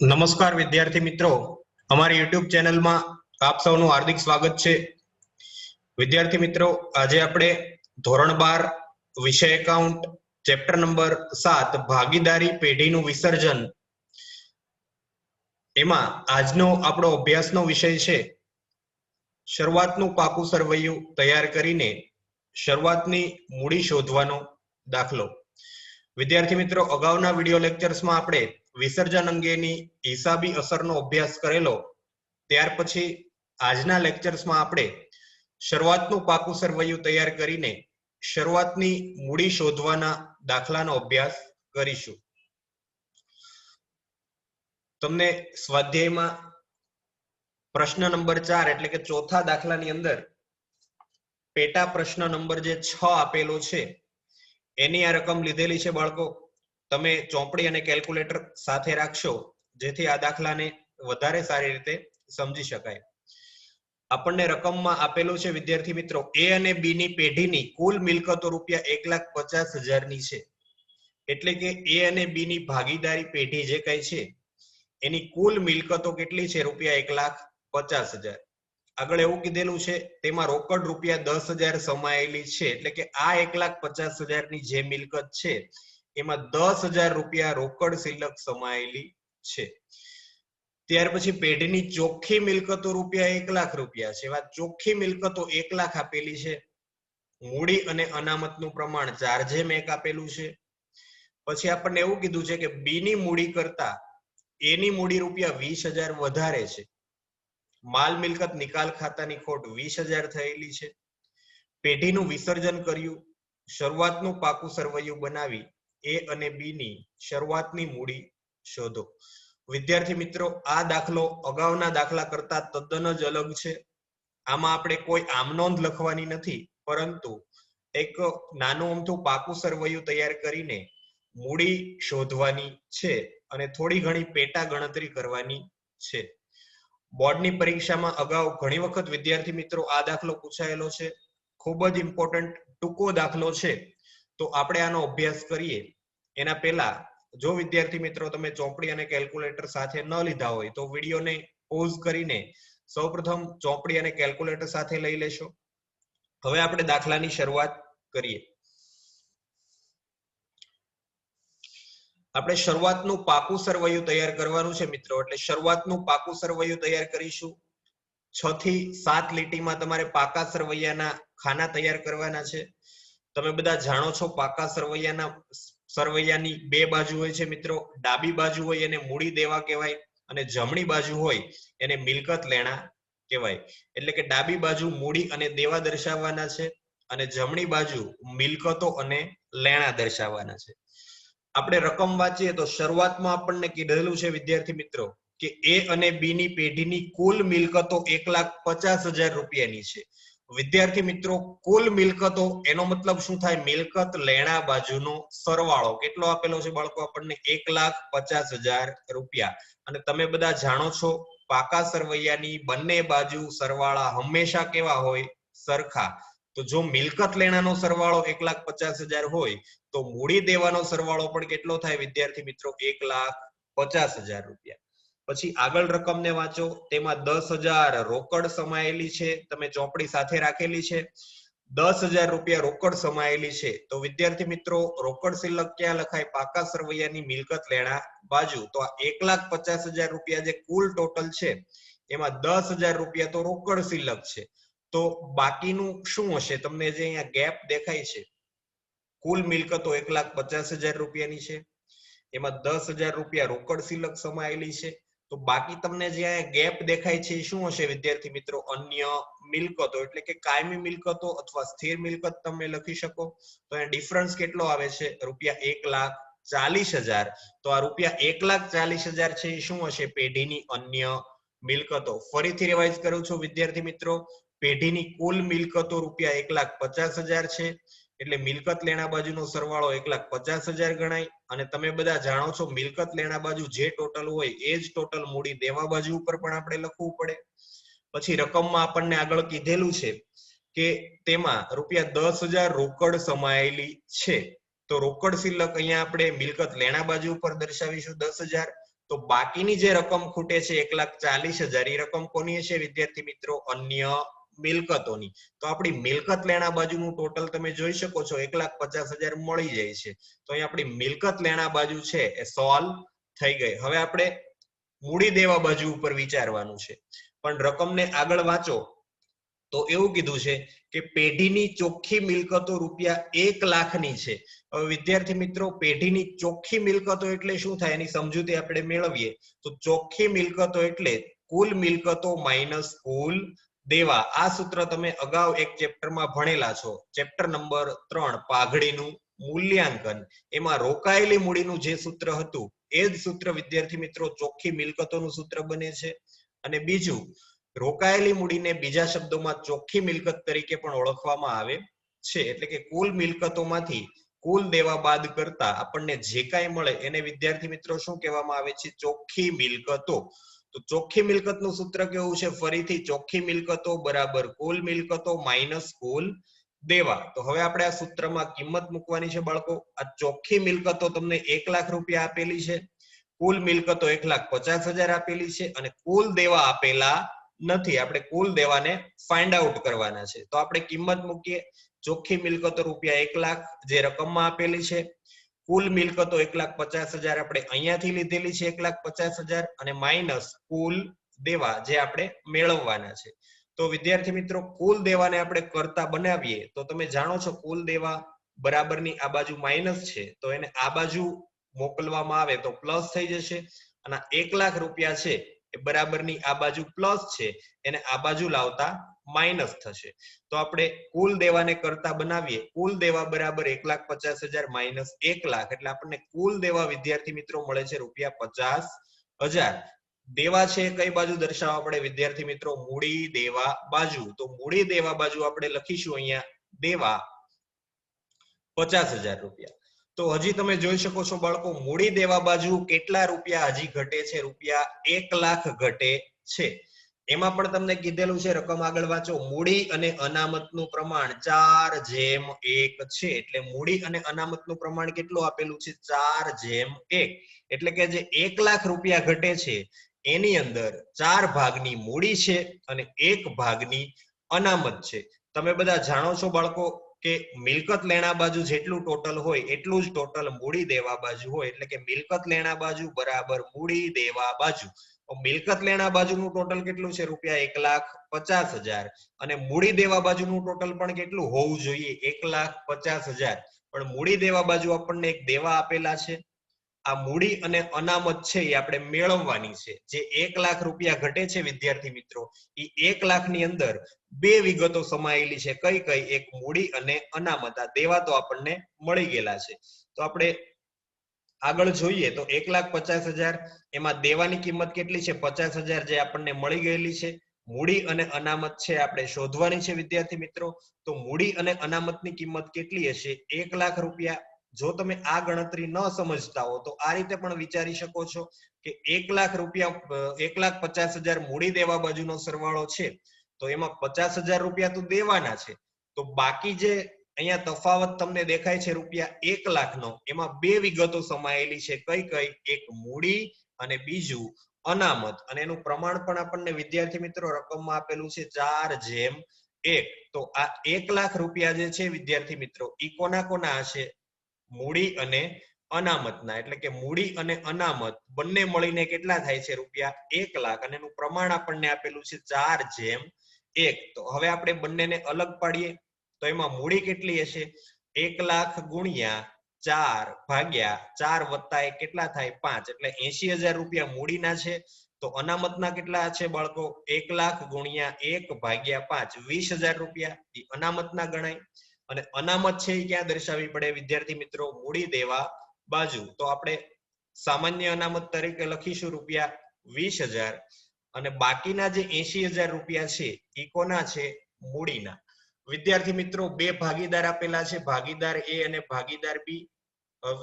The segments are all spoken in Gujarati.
નમસ્કાર વિદ્યાર્થી મિત્રો, અમારી યુટ્યુબ ચેનલમાં આપ સૌનું હાર્દિક સ્વાગત છે. વિદ્યાર્થી મિત્રો, આજે આપણે ધોરણ 12 વિષય એકાઉન્ટ ચેપ્ટર નંબર 7 ભાગીદારી પેઢીનું વિસર્જન એમાં આજનો આપણો અભ્યાસનો વિષય છે શરૂઆતનું પાકું સરવૈયું તૈયાર કરીને શરૂઆતની મૂડી શોધવાનો દાખલો. વિદ્યાર્થી મિત્રો, અગાઉના વિડિયો લેક્ચર્સમાં આપણે વિસર્જન અંગેની હિસાબી અસરનો અભ્યાસ કરેલો. ત્યાર પછી આજના લેક્ચર્સમાં આપણે શરૂઆતનું પાકું સરવૈયું તૈયાર કરીને શરૂઆતની મૂડી શોધવાના દાખલાનો અભ્યાસ કરીશું. તમને સ્વાધ્યાયમાં પ્રશ્ન નંબર 4 એટલે કે ચોથા દાખલાની અંદર પેટા પ્રશ્ન નંબર જે 6 આપેલો છે એની આ રકમ લીધેલી છે. બાળકો, તમે ચોપડી અને કેલ્ક્યુલેટર સાથે રાખશો જેથી આ દાખલાને વધારે સારી રીતે સમજી શકાય. આપણને રકમમાં આપેલું છે વિદ્યાર્થી મિત્રો, એ અને બી ની પેઢીની કુલ મિલકતો રૂપિયા 1,50,000 ની છે. એટલે કે એ અને બી ની ભાગીદારી પેઢી જે કઈ છે એની કુલ મિલકતો કેટલી છે? રૂપિયા 1,50,000. આગળ એવું કીધેલું છે તેમાં રોકડ રૂપિયા 10,000 સમાયેલી છે. એટલે કે આ 1,50,000 ની જે મિલકત છે એમાં 10,000 રૂપિયા રોકડ શિલ્લક સમાયેલી છે. ત્યાર પછી પેઢીની ચોખ્ખી મિલકતો રૂપિયા 1,00,000 રૂપિયા છે. એવા ચોખ્ખી મિલકતો 1,00,000 આપેલી છે. મૂડી અને અનામતનું પ્રમાણ 4:1 આપેલું છે. પછી આપણને એવું કીધું છે કે બી ની મૂડી કરતા એની મૂડી રૂપિયા 20,000 વધારે છે. માલ મિલકત નિકાલ ખાતાની ખોટ 20,000 થયેલી છે. પેઢીનું વિસર્જન કર્યું. શરૂઆતનું પાકું સરવૈયું બનાવી એ અને બી ની શરૂઆતની મૂડી શોધો. વિદ્યાર્થી મિત્રો, આ દાખલો અગાઉના દાખલા કરતા તદ્દન જ અલગ છે. આમાં આપણે કોઈ આમનોંધ લખવાની નથી, પરંતુ એક નાનું અમથું પાકું સરવૈયું તૈયાર કરીને મૂડી શોધવાની છે અને થોડી ઘણી પેટા ગણતરી કરવાની છે. બોર્ડની પરીક્ષામાં અગાઉ ઘણી વખત વિદ્યાર્થી મિત્રો આ દાખલો પૂછાયેલો છે. ખૂબ જ ઇમ્પોર્ટન્ટ ટૂંકો દાખલો છે. તો આપણે આનો અભ્યાસ કરીએ એના પહેલા જો વિદ્યાર્થી મિત્રો તમે ચોપડી અને કેલ્ક્યુલેટર સાથે ન લીધા હોય તો વિડીયોને પોઝ કરીને સૌપ્રથમ ચોપડી અને કેલ્ક્યુલેટર સાથે લઈ લેશો. હવે આપણે દાખલાની શરૂઆત કરીએ. આપણે શરૂઆતનું પાકું સરવૈયું તૈયાર કરવાનું છે મિત્રો. એટલે શરૂઆતનું પાકું સરવૈયું તૈયાર કરીશું. 6 થી 7 લીટીમાં તમારે પાકા સરવૈયાના ખાના તૈયાર કરવાના છે. તમે બધા જાણો છો પાકા સરવૈયાની બે બાજુ હોય છે મિત્રો. ડાબી બાજુ હોય એને મૂડી દેવા કહેવાય અને જમણી બાજુ હોય એને મિલકત લેણા કહેવાય. એટલે કે ડાબી બાજુ મૂડી અને દેવા દર્શાવવાના છે અને જમણી બાજુ મિલકતો અને લેણા દર્શાવવાના છે. આપણે રકમ વાંચીએ તો શરૂઆતમાં આપણને કીધેલું છે વિદ્યાર્થી મિત્રો કે એ અને બી ની પેઢીની કુલ મિલકતો 1,50,000 રૂપિયાની છે. વિદ્યાર્થી મિત્રો, કુલ મિલકતો એનો મતલબ શું થાય? મિલકત લેણા બાજુનો સરવાળો કેટલો આપેલો છે બાળકો? આપણને 1,50,000 રૂપિયા. અને તમે બધા જાણો છો પાકા સરવૈયાની બંને બાજુ સરવાળા હંમેશા કેવા હોય? સરખા. તો જો મિલકત લેણાનો સરવાળો 1,50,000 હોય તો મૂડી દેવાનો સરવાળો પણ કેટલો થાય વિદ્યાર્થી મિત્રો? 1,50,000 રૂપિયા. પછી આગળ રકમને વાંચો. તેમાં 10,000 રોકડ સમાયેલી છે. તમે ચોપડી સાથે રાખેલી છે. 10,000 રૂપિયા રોકડ સમાયેલી છે. તો વિદ્યાર્થી મિત્રો, રોકડ શિલ્લક ક્યાં લખાય? પાકા સરવૈયાની મિલકત લેણા બાજુ. તો આ 1,50,000 રૂપિયા જે કુલ ટોટલ છે એમાં 10,000 રૂપિયા તો રોકડ શિલ્લક છે. તો બાકીનું શું હશે? તમને જે અહીંયા ગેપ દેખાય છે, કુલ મિલકતો 1,50,000 રૂપિયાની છે, એમાં 10,000 રૂપિયા રોકડ શિલ્લક સમાયેલી છે. તો બાકી તમને જે ગેપ દેખાય છે એ શું હશે વિદ્યાર્થી મિત્રો? અન્ય મિલકતો. એટલે કે કાયમી મિલકતો અથવા સ્થિર મિલકત તમે લખી શકો. તો અહીંયા ડિફરન્સ કેટલો આવે છે? રૂપિયા 1,40,000. તો આ રૂપિયા 1,40,000 છે એ શું હશે? પેઢીની અન્ય મિલકતો. ફરીથી રિવાઇઝ કરું છું વિદ્યાર્થી મિત્રો, પેઢીની કુલ મિલકતો રૂપિયા 1,50,000 છે. એટલે મિલકત લેણા બાજુનો સરવાળો 1,50,000 ગણાય. અને તમે બધા જાણો છો મિલકત લેણા બાજુ જે ટોટલ હોય એ જ ટોટલ મૂડી દેવા બાજુ ઉપર પણ આપણે લખવું પડે. પછી રકમમાં આપણને આગળ કીધેલું છે કે તેમાં રૂપિયા 10,000 રોકડ સમાયેલી છે. તો રોકડ શિલ્લક અહીંયા આપણે મિલકત લેણા બાજુ ઉપર દર્શાવીશું 10,000. તો બાકીની જે રકમ ખૂટે છે 1,40,000 એ રકમ કોની હશે વિદ્યાર્થી મિત્રો? અન્ય મિલકતોની. તો આપણી મિલકત લેણા બાજુનું ટોટલ તમે જોઈ શકો છો 1,50,000 મળી જાય છે. તો અહીં આપણી મિલકત લેણા બાજુ છે એ સોલ્વ થઈ ગઈ. હવે આપણે મૂડી દેવા બાજુ ઉપર વિચારવાનું છે. પણ રકમને આગળ વાંચો તો એવું કીધું છે કે પેઢીની ચોખ્ખી મિલકતો ₹1 લાખની છે. હવે વિદ્યાર્થી મિત્રો પેઢીની ચોખ્ખી મિલકતો એટલે શું થાય એની સમજૂતી આપણે મેળવીએ તો ચોખ્ખી મિલકતો એટલે કુલ મિલકતો માઇનસ કુલ દેવા. આ સૂત્ર તમે અગાઉ એક ચેપ્ટરમાં ભણેલા છો, ચેપ્ટર નંબર 3 પાઘડીનું મૂલ્યાંકન. એમાં રોકાયેલી મૂડીનું જે સૂત્ર હતું એ જ સૂત્ર વિદ્યાર્થી મિત્રો ચોખ્ખી મિલકતોનું સૂત્ર બને છે. અને બીજું, રોકાયેલી મૂડીને બીજા શબ્દોમાં ચોખ્ખી મિલકત તરીકે પણ ઓળખવામાં આવે છે. એટલે કે કુલ મિલકતોમાંથી કુલ દેવા બાદ કરતા આપણને જે કાંઈ મળે એને વિદ્યાર્થી મિત્રો શું કહેવામાં આવે છે? ચોખ્ખી મિલકતો. તો ચોખ્ખી મિલકતનું સૂત્ર કેવું છે? ફરીથી ચોખ્ખી મિલકતો બરાબર કુલ મિલકતો માઇનસ કુલ દેવા. તો હવે આપણે આ સૂત્રમાં કિંમત મૂકવાની છે બાળકો. આ ચોખ્ખી મિલકતો તમને 1 લાખ રૂપિયા આપેલી છે, કુલ મિલકતો 1,50,000 આપેલી છે અને કુલ દેવા આપેલા નથી. આપણે કુલ દેવાને ફાઇન્ડ આઉટ કરવાના છે. તો આપણે કિંમત મૂકીએ. ચોખ્ખી મિલકતો ₹1 લાખ જે રકમમાં આપેલી છે, કુલ મિલકતો 1,50,000 આપણે અહીંયાથી લીધેલી છે 1,50,000 અને માઇનસ કુલ દેવા જે આપણે મેળવવાના છે. તો વિદ્યાર્થી મિત્રો કુલ દેવાને આપણે કરતા બનાવીએ તો તમે જાણો છો કુલ દેવા બરાબરની આ બાજુ માઇનસ છે તો એને આ બાજુ મોકલવામાં આવે તો પ્લસ થઈ જશે અને 1 લાખ રૂપિયા છે એ બરાબરની આ બાજુ પ્લસ છે એને આ બાજુ લાવતા માઇનસ થશે. તો આપણે કુલ દેવાને કરતા બનાવીએ. કુલ દેવા બરાબર 1,50,000 માઇનસ 1 લાખ એટલે આપણને કુલ દેવા વિદ્યાર્થી મિત્રો મળે છે ₹50,000. દેવા છે કઈ બાજુ દર્શાવવા પડે વિદ્યાર્થી મિત્રો? મૂડી દેવા બાજુ. તો મૂડી દેવા બાજુ આપણે લખીશું અહીંયા દેવા ₹50,000. તો હજી તમે જોઈ શકો છો બાળકો મૂડી દેવા બાજુ કેટલા રૂપિયા હજી ઘટે છે? ₹1 લાખ ઘટે છે. એમાં પણ તમને કીધેલું છે રકમ આગળ વાંચો. મૂડી અને અનામતનું પ્રમાણ 4:1 છે. એટલે મૂડી અને અનામતનું પ્રમાણ કેટલું આપેલું છે? 4:1. એટલે કે જે 1 લાખ રૂપિયા ઘટે છે એની અંદર 4 ભાગની મૂડી છે અને 1 ભાગની અનામત છે. તમે બધા જાણો છો બાળકો કે મિલકત લેણા બાજુ જેટલું ટોટલ હોય એટલું જ ટોટલ મૂડી દેવા બાજુ હોય. એટલે કે મિલકત લેણા બાજુ બરાબર મૂડી દેવા બાજુ. મિલકત લેણા બાજુનું ટોટલ કેટલું છે? ₹1,50,000 અને મૂડી દેવા બાજુનું ટોટલ પણ કેટલું હોવું જોઈએ? ₹1,50,000. પણ મૂડી દેવા બાજુ આપણને એક દેવા આપેલા છે. આ મૂડી અને અનામત છે એ આપણે મેળવવાની છે. જે 1 લાખ રૂપિયા ઘટે છે વિદ્યાર્થી મિત્રો એ 1 લાખની અંદર બે વિગતો સમાયેલી છે. કઈ કઈ? એક મૂડી અને અનામત. આ દેવા તો આપણને મળી ગયેલા છે. તો આપણે આગળ જોઈએ તો 1,50,000 એમાં દેવાની કિંમત કેટલી છે? 50,000 જે આપણને મળી ગયેલી છે. મૂડી અને અનામત છે આપણે શોધવાની છે વિદ્યાર્થી મિત્રો. તો મૂડી અને અનામતની કિંમત કેટલી હશે? 1 લાખ રૂપિયા. જો તમે આ ગણતરી ન સમજતા હો તો આ રીતે પણ વિચારી શકો છો કે 1 લાખ રૂપિયા 1,50,000 મૂડી દેવા બાજુનો સરવાળો છે તો એમાં 50,000 રૂપિયા તો દેવાના છે. તો બાકી જે અહીંયા તફાવત તમને દેખાય છે ₹1 લાખનો એમાં બે વિગતો સમાયેલી છે. કઈ કઈ? એક મૂડી અને બીજું અનામત. અને એનું પ્રમાણ પણ આપણને વિદ્યાર્થી મિત્રો રકમમાં આપેલું છે 4:1. તો આ 1 લાખ રૂપિયા જે છે વિદ્યાર્થી મિત્રો ઈ કોના કોના હશે? મૂડી અને અનામતના. એટલે કે મૂડી અને અનામત બંને મળીને કેટલા થાય છે? ₹1 લાખ. અને એનું પ્રમાણ આપણને આપેલું છે 4:1. તો હવે આપણે બંનેને અલગ પાડીએ તો એમાં મૂડી કેટલી હશે? 1 લાખ ગુણ્યા 4 ભાગ્યા 4 વત્તા 1 કેટલા થાય? 5. એટલે 80,000 રૂપિયા મૂડીના છે. તો અનામતના કેટલા છે બાળકો? 1 લાખ ગુણ્યા 1 ભાગ્યા 5 20,000 રૂપિયા એ અનામતના ગણાય. અને અનામત છે એ ક્યાં દર્શાવવી પડે વિદ્યાર્થી મિત્રો? મૂડી દેવા બાજુ. તો આપણે સામાન્ય અનામત તરીકે લખીશું ₹20,000 અને બાકીના જે 80,000 રૂપિયા છે એ કોના છે? મૂડીના. વિદ્યાર્થી મિત્રો બે ભાગીદાર આપેલા છે, ભાગીદાર એ અને ભાગીદાર બી.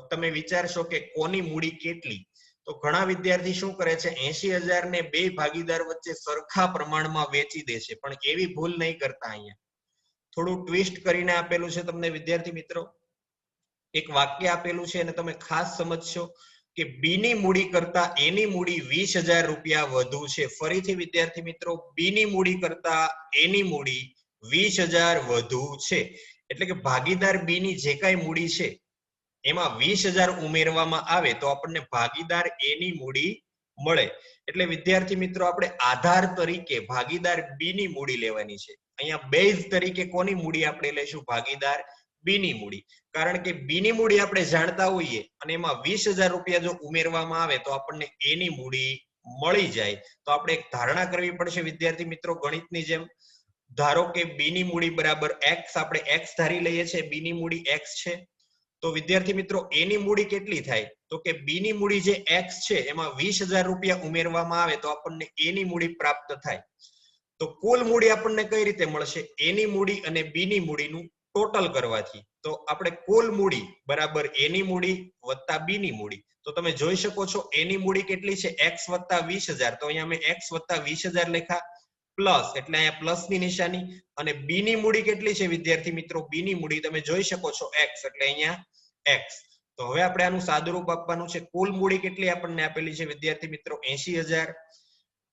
તમે વિચારશો કે કોની મૂડી કેટલી? તો ઘણા વિદ્યાર્થી શું કરે છે? 80,000 ને બે ભાગીદાર વચ્ચે સરખા પ્રમાણમાં વેચી દે છે. પણ એવી ભૂલ નહીં કરતા. અહીંયા થોડું ટ્વિસ્ટ કરીને આપેલું છે તમને વિદ્યાર્થી મિત્રો. એક વાક્ય આપેલું છે અને તમે ખાસ સમજશો. કે બી ની મૂડી કરતા એની મૂડી 20,000 રૂપિયા વધુ છે. ફરીથી વિદ્યાર્થી મિત્રો, બી ની મૂડી કરતા એની મૂડી 20,000 વધુ છે. એટલે કે ભાગીદાર બી ની જે કાંઈ મૂડી છે એમાં 20,000 ઉમેરવામાં આવે તો આપણને ભાગીદાર એ ની મૂડી મળે. એટલે વિદ્યાર્થી મિત્રો, આપણે આધાર તરીકે ભાગીદાર બી ની મૂડી લેવાની છે. અહીંયા બેઝ તરીકે કોની મૂડી આપણે લઈશું? ભાગીદાર બી ની મૂડી. કારણ કે બી ની મૂડી આપણે જાણતા હોઈએ અને એમાં 20,000 રૂપિયા જો ઉમેરવામાં આવે તો આપણને એ ની મૂડી મળી જાય. તો આપણે એક ધારણા કરવી પડશે વિદ્યાર્થી મિત્રો, ગણિતની જેમ. ધારો કે બી ની મૂડી બરાબર એક્સ, આપણે એક્સ ધારી લઈએ છીએ, બી ની મૂડી એક્સ છે. તો વિદ્યાર્થી મિત્રો, એ ની મૂડી કેટલી થાય? તો કે બી ની મૂડી જે એક્સ છે એમાં 20,000 રૂપિયા ઉમેરવામાં આવે તો આપણને એ ની મૂડી પ્રાપ્ત થાય. તો કુલ મૂડી આપણને કઈ રીતે મળશે? એ ની મૂડી અને બી ની મૂડીનું ટોટલ કરવાથી. તો આપણે કુલ મૂડી બરાબર એ ની મૂડી વત્તા બી ની મૂડી. તો તમે જોઈ શકો છો એ ની મૂડી કેટલી છે? એક્સ વત્તા 20,000. તો અહીંયા મેં એક્સ વત્તા 20,000 લખ્યા, પ્લસ એટલે અહીંયા પ્લસ ની નિશાની. અને બી ની મૂડી કેટલી છે વિદ્યાર્થી મિત્રો? બી ની મૂડી તમે જોઈ શકો છો એક્સ, એટલે અહીંયા એક્સ. તો હવે આપણે આનું સાદુરૂપ આપવાનું છે. કુલ મૂડી કેટલી આપણને આપેલી છે વિદ્યાર્થી મિત્રો? 80,000.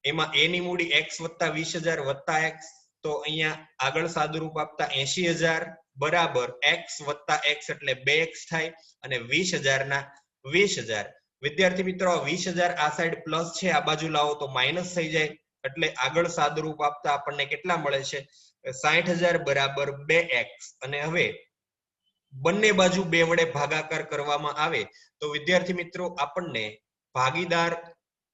એમાં એ ની મૂડી એક્સ વત્તા 20,000 વત્તા એક્સ. તો અહીંયા આગળ સાદુરૂપ આપતા 80,000 બરાબર એક્સ વત્તા એક્સ એટલે 2x થાય, અને 20,000 ના 20,000. વિદ્યાર્થી મિત્રો, 20,000 આ સાઈડ પ્લસ છે, આ બાજુ લાવો તો માઇનસ થઈ જાય. એટલે આગળ સાદુરૂપ આપતા આપણને કેટલા મળે છે? 60,000 બરાબર 2x. અને હવે બંને બાજુ 2 વડે ભાગાકાર કરવામાં આવે તો વિદ્યાર્થી મિત્રો, આપણને ભાગીદાર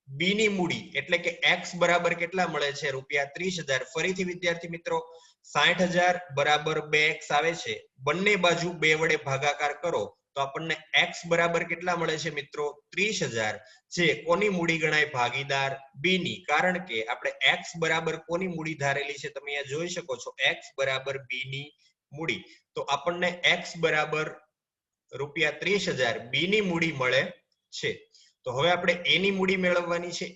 બી ની મૂડી એટલે કે એક્સ બરાબર કેટલા મળે છે? રૂપિયા 30,000. ફરીથી વિદ્યાર્થી મિત્રો, 60,000 બરાબર 2x આવે છે. બંને બાજુ 2 વડે ભાગાકાર કરો તો આપણને એક્સ બરાબર કેટલા મળે છે મિત્રો? 30,000. જે કોની મૂડી ગણાય? ભાગીદાર બી ની. કારણ કે આપણે એક્સ બરાબર કોની મૂડી ધારેલી છે? તમે અહીંયા જોઈ શકો છો, એક્સ બરાબર બી ની મૂડી. તો આપણને એક્સ બરાબર રૂપિયા 30,000 બી ની મૂડી મળે છે. તો હવે આપણે એ ની મૂડી મેળવવાની છે.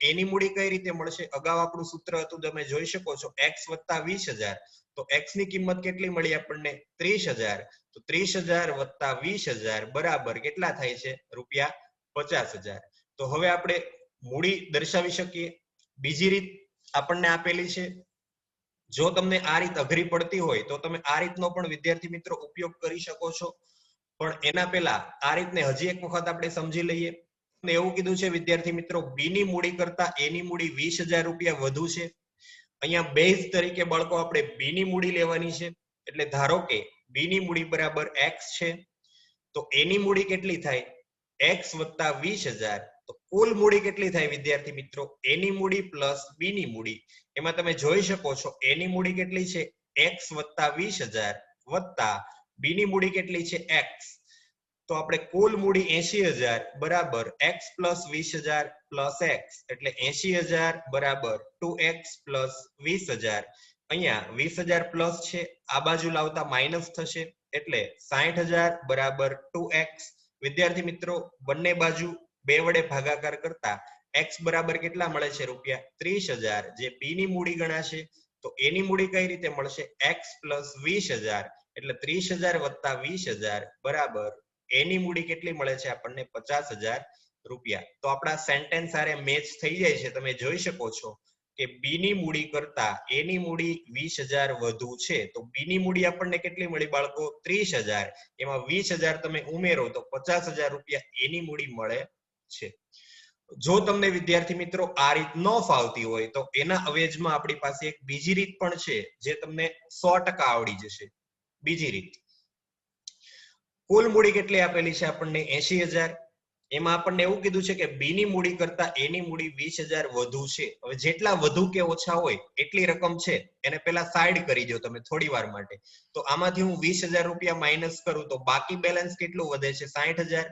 એની મૂડી કઈ રીતે મળશે? અગાઉ આપણું સૂત્ર હતું, તમે જોઈ શકો છો, એક્સ વત્તા 20,000. તો એક્સ ની કિંમત કેટલી મળી આપણને? 30,000. તો 30,000 વત્તા 20,000 બરાબર કેટલા થાય છે? રૂપિયા 50,000. તો હવે આપણે મૂડી દર્શાવી શકીએ. બીજી રીત આપણને આપેલી છે. જો તમને આ રીત અઘરી પડતી હોય તો તમે આ રીતનો પણ વિદ્યાર્થી મિત્રો ઉપયોગ કરી શકો છો. પણ એના પહેલા આ રીતને હજી એક વખત આપણે સમજી લઈએ. એવું કીધું છે વિદ્યાર્થી મિત્રો, બી ની મૂડી કરતા એ ની મૂડી 20,000 રૂપિયા વધુ છે. અહીંયા બેઝ તરીકે બાળકો આપણે બી ની મૂડી લેવાની છે. એટલે ધારો કે બી ની મૂડી બરાબર એક્સ છે. તો એ ની મૂડી કેટલી થાય? એક્સ વત્તા 20,000. તો કુલ મૂડી કેટલી થાય વિદ્યાર્થી મિત્રો? એ ની મૂડી પ્લસ બી ની મૂડી. એમાં તમે જોઈ શકો છો એ ની મૂડી કેટલી છે? એક્સ વત્તા 20,000 વત્તા બી ની મૂડી કેટલી છે? એક્સ. તો આપણે કુલ મૂડી 80,000 બરાબર એક્સ પ્લસ 20,000 પ્લસ એક્સ એટલે 80,000 બરાબર 2x પ્લસ 20,000. અહીંયા 20,000 પ્લસ છે, આ બાજુ લાવતા માઇનસ થશે એટલે 60,000 બરાબર 2x. વિદ્યાર્થી મિત્રો, બંને બાજુ 2 વડે ભાગાકાર કરતા x બરાબર કેટલા મળે છે? રૂપિયા 30,000. જે બી ની મૂડી ગણાશે. તો એની મૂડી કઈ રીતે મળશે? x પ્લસ 20,000 એટલે 30,000 વત્તા 20,000 બરાબર એની મૂડી કેટલી મળે છે આપણને? 50,000 રૂપિયા. તો આપણા સેન્ટેન્સ આરે મેચ થઈ જાય છે. તમે જોઈ શકો છો કે બી ની મૂડી કરતા એ ની મૂડી 20,000 વધુ છે. તો બી ની મૂડી આપણને કેટલી મળી બાળકો? 30,000. એમાં 20,000 તમે ઉમેરો તો 50,000 રૂપિયા એની મૂડી મળે છે. જો તમને વિદ્યાર્થી મિત્રો આ રીત ન ફાવતી હોય તો એના અવેજમાં આપણી પાસે એક બીજી રીત પણ છે, જે તમને 100% આવડી જશે. બીજી રીત, કુલ મૂડી કેટલી આપેલી છે આપણને? 80,000. એમાં આપણને એવું કીધું છે કે બી ની મૂડી કરતા એ ની મૂડી 20,000 વધુ છે. હવે જેટલા વધુ કે ઓછા હોય એટલી રકમ છે એને પેલા સાઈડ કરી દો તમે થોડી વાર માટે. તો આમાંથી હું 20,000 રૂપિયા માઇનસ કરું તો બાકી બેલેન્સ કેટલું વધે છે? 60,000.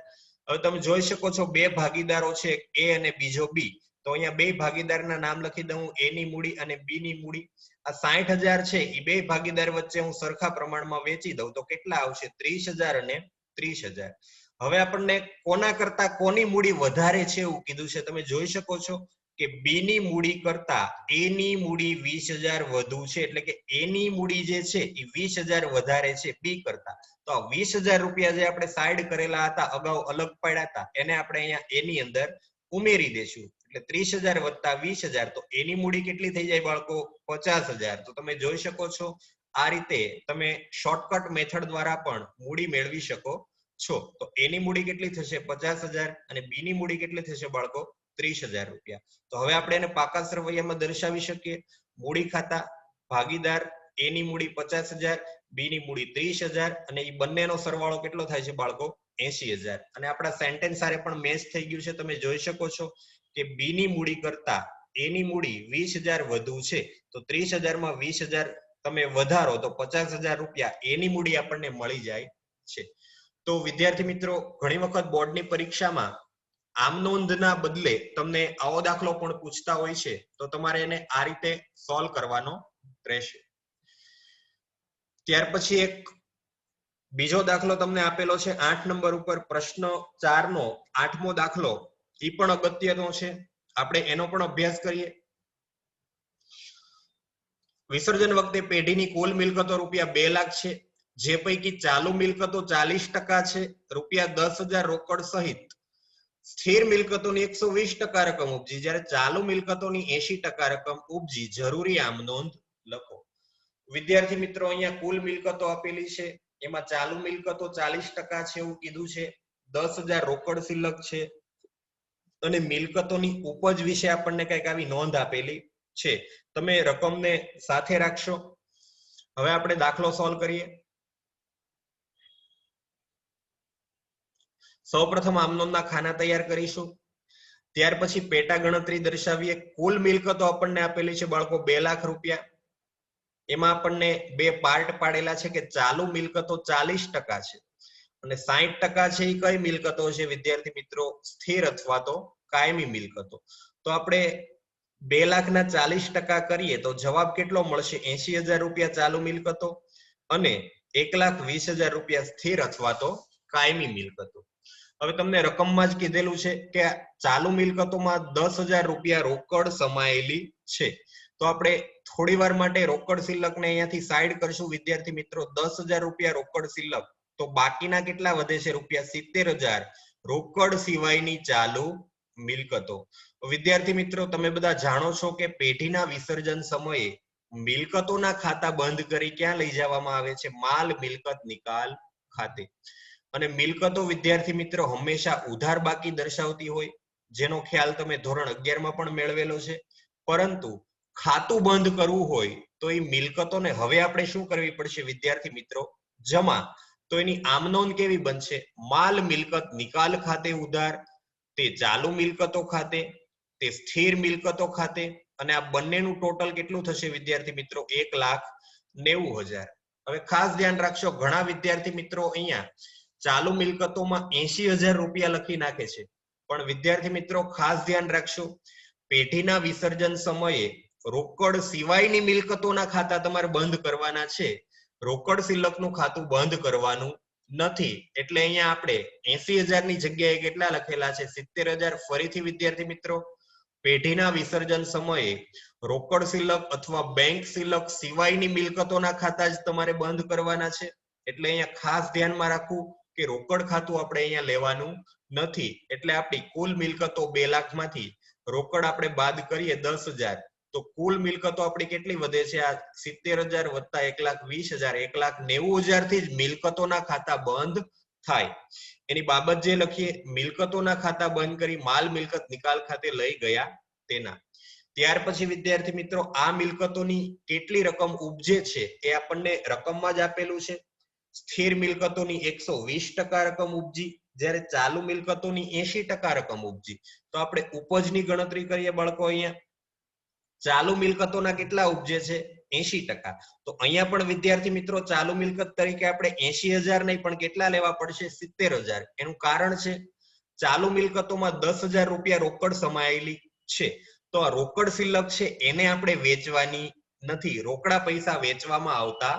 હવે તમે જોઈ શકો છો બે ભાગીદારો છે, એ અને બીજો બી. તો અહીંયા બે ભાગીદારના નામ લખી દઉં, એ ની મૂડી અને બી ની મૂડી. આ 60,000 છે એ બે ભાગીદાર વચ્ચે હું સરખા પ્રમાણમાં વેચી દઉં તો કેટલા આવશે? 30,000 અને 30,000. હવે આપણને કોના કરતા કોની મૂડી વધારે છે એવું કીધું છે. તમે જોઈ શકો છો કે બી ની મૂડી કરતા એ ની મૂડી 20,000 વધુ છે. એટલે કે એ ની મૂડી જે છે એ 20,000 વધારે છે બી કરતા. તો તો 20,000 રૂપિયા જે આપણે સાઈડ કરેલા હતા અગાઉ અલગ પાડ્યા હતા એને આપણે અહીંયા એની અંદર ઉમેરી દેશું. એટલે 30,000 વત્તા 20,000 તો એની મૂડી કેટલી થઈ જાય બાળકો? 50,000. તો તમે જોઈ શકો છો આ રીતે તમે શોર્ટકટ મેથડ દ્વારા પણ મૂડી મેળવી શકો છો. તો એની મૂડી કેટલી થશે? 50,000 અને બી ની મૂડી કેટલી થશે બાળકો? 30,000 રૂપિયા. તો હવે આપણે એને પાકા સરવૈયામાં દર્શાવી શકીએ. મૂડી ખાતા ભાગીદાર એ ની મૂડી 50,000, બી ની મૂડી 30,000 અને એ બંનેનો સરવાળો કેટલો થાય છે બાળકો? 80,000. અને આપણા સેન્ટેન્સ સાથે પણ મેચ થઈ ગયું છે. તમે જોઈ શકો છો કે બી ની મૂડી કરતા એ ની મૂડી 20,000 વધુ છે. તો 30,000 માં 20,000 તમે વધારો તો 50,000 રૂપિયા એની મૂડી આપણને મળી જાય છે. તો વિદ્યાર્થી મિત્રો, ઘણી વખત બોર્ડની પરીક્ષામાં આમ નોંધના બદલે તમને આવો દાખલો પણ પૂછતા હોય છે. તો તમારે એને આ રીતે સોલ્વ કરવાનો રહેશે. ત્યાર પછી એક બીજો દાખલો તમને આપેલો છે 8 નંબર ઉપર, પ્રશ્ન 4 નો 8મો દાખલો. એ પણ અગત્યનો છે, આપણે એનો પણ અભ્યાસ કરીએ. વિસર્જન વખતે પેઢીની કુલ મિલકતો રૂપિયા 2 લાખ છે, જે પૈકી ચાલુ મિલકતો 40% છે, રૂપિયા 10,000 રોકડ સહિત સ્થિર મિલકતોની 120% રકમ ઉપજી, જ્યારે ચાલુ મિલકતોની 80% રકમ ઉપજી. જરૂરી આમ નોંધ લખો. વિદ્યાર્થી મિત્રો, અહીંયા કુલ મિલકતો આપેલી છે, એમાં ચાલુ મિલકતો 40% છે એવું કીધું છે, 10,000 રોકડ શિલ્લક છે અને મિલકતોની ઉપજ વિશે આપણને કઈક આવી નોંધ આપેલી છે. તમે રકમને સાથે રાખશો. હવે આપણે દાખલો સોલ્વ કરીએ. સૌપ્રથમ આમ નોંધના ખાના તૈયાર કરીશું, ત્યાર પછી પેટા ગણતરી દર્શાવીએ. કુલ મિલકતો આપણને આપેલી છે બાળકો 2 લાખ રૂપિયા. એમાં આપણને બે પાર્ટ પાડેલા છે કે ચાલુ મિલકતો 40% છે અને 60% છે એ કઈ મિલકતો છે વિદ્યાર્થી મિત્રો? સ્થિર અથવા તો કાયમી મિલકતો. તો આપણે 2 લાખના 40% કરીએ તો જવાબ કેટલો મળશે? 80,000 રૂપિયા ચાલુ મિલકતો અને 1,20,000 રૂપિયા સ્થિર અથવા તો કાયમી મિલકતો. હવે તમને રકમમાં જ કીધેલું છે કે ચાલુ મિલકતોમાં 10,000 રૂપિયા રોકડ સમાયેલી છે. તો આપણે થોડી વાર માટે રોકડ શિલ્લકને અહીંયાથી સાઈડ કરશું વિદ્યાર્થી મિત્રો. 10,000 રૂપિયા રોકડ શિલ્લક, તો બાકીના કેટલા વધે છે? રૂપિયા 70,000 રોકડ સિવાયની ચાલુ મિલકતો. વિદ્યાર્થી મિત્રો, તમે બધા જાણો છો કે પેઢીના વિસર્જન સમયે મિલકતોના ખાતા બંધ કરી ક્યાં લઈ જવામાં આવે છે? માલ મિલકત નિકાલ ખાતે. અને મિલકતો વિદ્યાર્થી મિત્રો હંમેશા ઉધાર બાકી દર્શાવતી હોય, જેનો ખ્યાલ તમે ધોરણ 11 માં પણ મેળવેલો છે. પરંતુ ખાતું બંધ કરવું હોય તો એ મિલકતોને હવે આપણે શું કરવી પડશે વિદ્યાર્થી મિત્રો? જમા. તો એની આમ નોંધ કેવી બનશે? માલ મિલકત નિકાલ ખાતે ઉધાર, તે ચાલુ મિલકતો ખાતે, તે સ્થિર મિલકતો ખાતે, અને આ બંનેનું ટોટલ કેટલું થશે વિદ્યાર્થી મિત્રો? 1,90,000. હવે ખાસ ધ્યાન રાખશો, ઘણા વિદ્યાર્થી મિત્રો અહીંયા ચાલુ મિલકતોમાં 80,000 રૂપિયા લખી નાખે છે, પણ વિદ્યાર્થી મિત્રો ખાસ ધ્યાન રાખશો, પેઢીના વિસર્જન સમયે રોકડ સિવાયની મિલકતોના ખાતા તમારે બંધ કરવાના છે, રોકડ શિલ્લકનું ખાતું બંધ કરવાનું નથી. એટલે અહીંયા આપણે 80,000 ની જગ્યાએ કેટલા લખેલા છે? 70,000. ફરીથી વિદ્યાર્થી મિત્રો, પેઢીના વિસર્જન સમયે રોકડ શિલ્લક અથવા બેંક શિલ્લક સિવાયની મિલકતોના ખાતા જ તમારે બંધ કરવાના છે. એટલે અહીંયા ખાસ ધ્યાનમાં રાખવું કે રોકડ ખાતું આપણે અહીંયા લેવાનું નથી. એટલે આપણી કુલ મિલકતો 2 લાખ માંથી રોકડ આપણે બાદ કરીએ 10,000, તો કુલ મિલકતો આપણી કેટલી વધે છે? આ 70,000 વત્તા 1,20,000, 1,90,000 થી જ મિલકતોના ખાતા બંધ થાય. એની બાબત જે લખીએ, મિલકતોના ખાતા બંધ કરી માલ મિલકત નિકાલ ખાતે લઈ ગયા તેના. ત્યાર પછી વિદ્યાર્થી મિત્રો આ મિલકતોની કેટલી રકમ ઉપજે છે એ આપણને રકમમાં જ આપેલું છે. સ્થિર મિલકતોની 120% રકમ ઉપજી, જ્યારે ચાલુ મિલકતોની 80% રકમ ઉપજી. તો આપણે ઉપજની ગણતરી કરીએ બાળકો. અહીંયા ચાલુ મિલકતોના કેટલા ઉપજે છે? 80%. તો અહીંયા પણ વિદ્યાર્થી મિત્રો ચાલુ મિલકત તરીકે આપણે 80,000 નહીં પણ કેટલા લેવા પડશે? 70,000. એનું કારણ છે ચાલુ મિલકતોમાં 10,000 રૂપિયા રોકડ સમાયેલી છે. તો આ રોકડ શિલ્લક છે એને આપણે વેચવાની નથી, રોકડા પૈસા વેચવામાં આવતા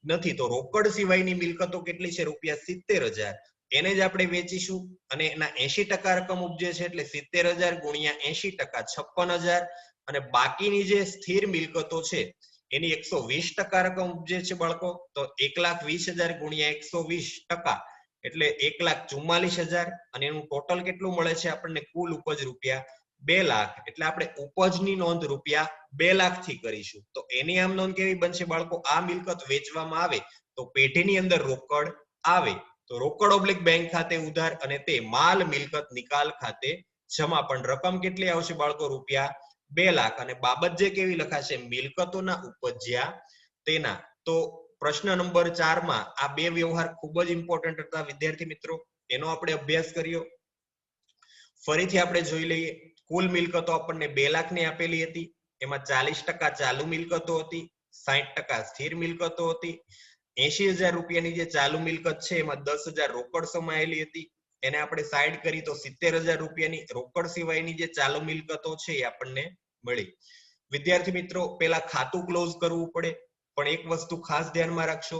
નથી. તો રોકડ સિવાયની મિલકતો કેટલી છે? રૂપિયા 70,000. એને જ આપણે વેચીશું અને એના 80% રકમ ઉપજે છે, એટલે 70,000 ગુણ્યા 80%, 56,000. અને બાકીની જે સ્થિર મિલકતો છે એની 120% રકમ ઉપજે છે બાળકો, તો 1,20,000 ગુણ્યા 120% એટલે 1,44,000 અને એનું ટોટલ કેટલું મળે છે આપણને કુલ ઉપજ રૂપિયા 2 લાખ. એટલે આપણે ઉપજની નોંધ રૂપિયા 2 લાખ થી કરીશું. તો એની આમ નોંધ કેવી બનશે બાળકો? આ મિલકત વેચવામાં આવે તો પેઢીની અંદર રોકડ આવે, તો રોકડ ઓબ્લિક બેંક ખાતે ઉધાર અને તે માલ મિલકત નિકાલ ખાતે જમા. પણ રકમ કેટલી આવશે બાળકો? રૂપિયા 2 લાખ. અને બાબત જે કેવી લખાશે? મિલકતોના ઉપજ્યા તેના. તો પ્રશ્ન નંબર 4 માં આ બે વ્યવહાર ખૂબ જ ઇમ્પોર્ટન્ટ હતા વિદ્યાર્થી મિત્રો, એનો આપણે અભ્યાસ કર્યો. ફરીથી આપણે જોઈ લઈએ. કુલ મિલકતો આપણને 2 લાખ ની આપેલી હતી, એમાં 40% ચાલુ મિલકતો હતી, 60% સ્થિર મિલકતો હતી. 80,000 રૂપિયાની જે ચાલુ મિલકત છે એમાં 10,000 રોકડ સમાયેલી હતી, એને આપણે સાઈડ કરી તો 70,000 રૂપિયાની રોકડ સિવાયની જે ચાલુ મિલકતો છે એ આપણને મળી. વિદ્યાર્થી મિત્રો, પેલા ખાતું ક્લોઝ કરવું પડે, પણ એક વસ્તુ ખાસ ધ્યાનમાં રાખશો,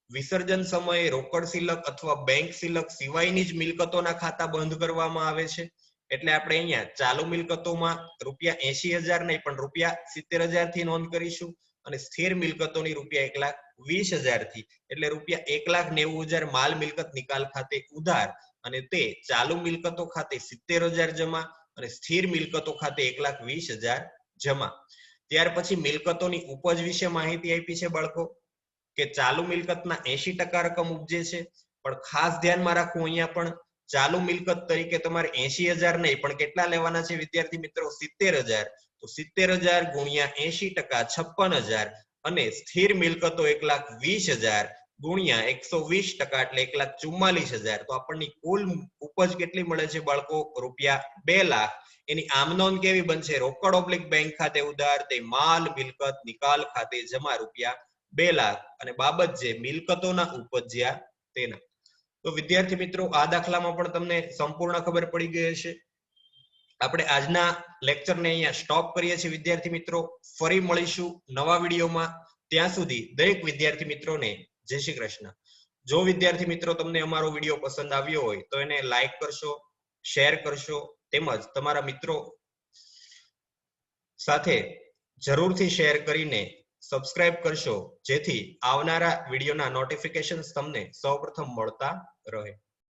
વિસર્જન સમયે રોકડ સિલક અથવા બેંક સિલક સિવાયની જ મિલકતોના ખાતા બંધ કરવામાં આવે છે. એટલે આપણે અહીંયા ચાલુ મિલકતોમાં રૂપિયા 80,000 નહીં પણ રૂપિયા 70,000 થી નોંધ કરીશું, અને સ્થિર મિલકતોની રૂપિયા 1,20,000 થી, એટલે રૂપિયા 1,90,000 માલ મિલકત નિકાલ ખાતે ઉધાર, અને તે ચાલુ મિલકતો ખાતે 70,000 જમા અને સ્થિર મિલકતો ખાતે 1,20,000 જમા. ત્યાર પછી મિલકતોની ઉપજ વિશે માહિતી આપી છે બાળકો, કે ચાલુ મિલકતના 80% રકમ ઉપજે છે, પણ ખાસ ધ્યાનમાં રાખવું અહીંયા પણ ચાલુ મિલકત તરીકે તમારે 80,000 નહીં પણ કેટલા લેવાના છે વિદ્યાર્થી મિત્રો? 70,000. તો 70,000 ગુણ્યા 80% 56,000 અને સ્થિર મિલકતો 1,20,000 ગુણ્યા 120% એટલે 1,44,000. તો આપણને કુલ ઉપજ કેટલી મળે છે બાળકો? રૂપિયા 2 લાખ. એની આમ નોંધ કેવી બનશે? રોકડ ઓબ્લિક બેંક ખાતે ઉધાર, તે માલ મિલકત નિકાલ ખાતે જમા રૂપિયા 2 લાખ. અને બાબત જે મિલકતોના ઉપજ્યા તેના. તો વિદ્યાર્થી મિત્રો, આ દાખલામાં પણ તમને સંપૂર્ણ ખબર પડી ગઈ હશે. આપણે આજના લેક્ચરને અહીંયા સ્ટોપ કરીએ છીએ વિદ્યાર્થી મિત્રો. ફરી મળીશું નવા વિડીયોમાં. ત્યાં સુધી દરેક વિદ્યાર્થી મિત્રોને જય શ્રી કૃષ્ણ. જો વિદ્યાર્થી મિત્રો તમને અમારો વિડીયો પસંદ આવ્યો હોય તો એને લાઈક કરશો, શેર કરશો, તેમજ તમારા મિત્રો સાથે જરૂરથી શેર કરીને સબસ્ક્રાઇબ કરશો, જેથી આવનારા વિડીયોના નોટિફિકેશન્સ તમને સૌપ્રથમ મળતા રહે.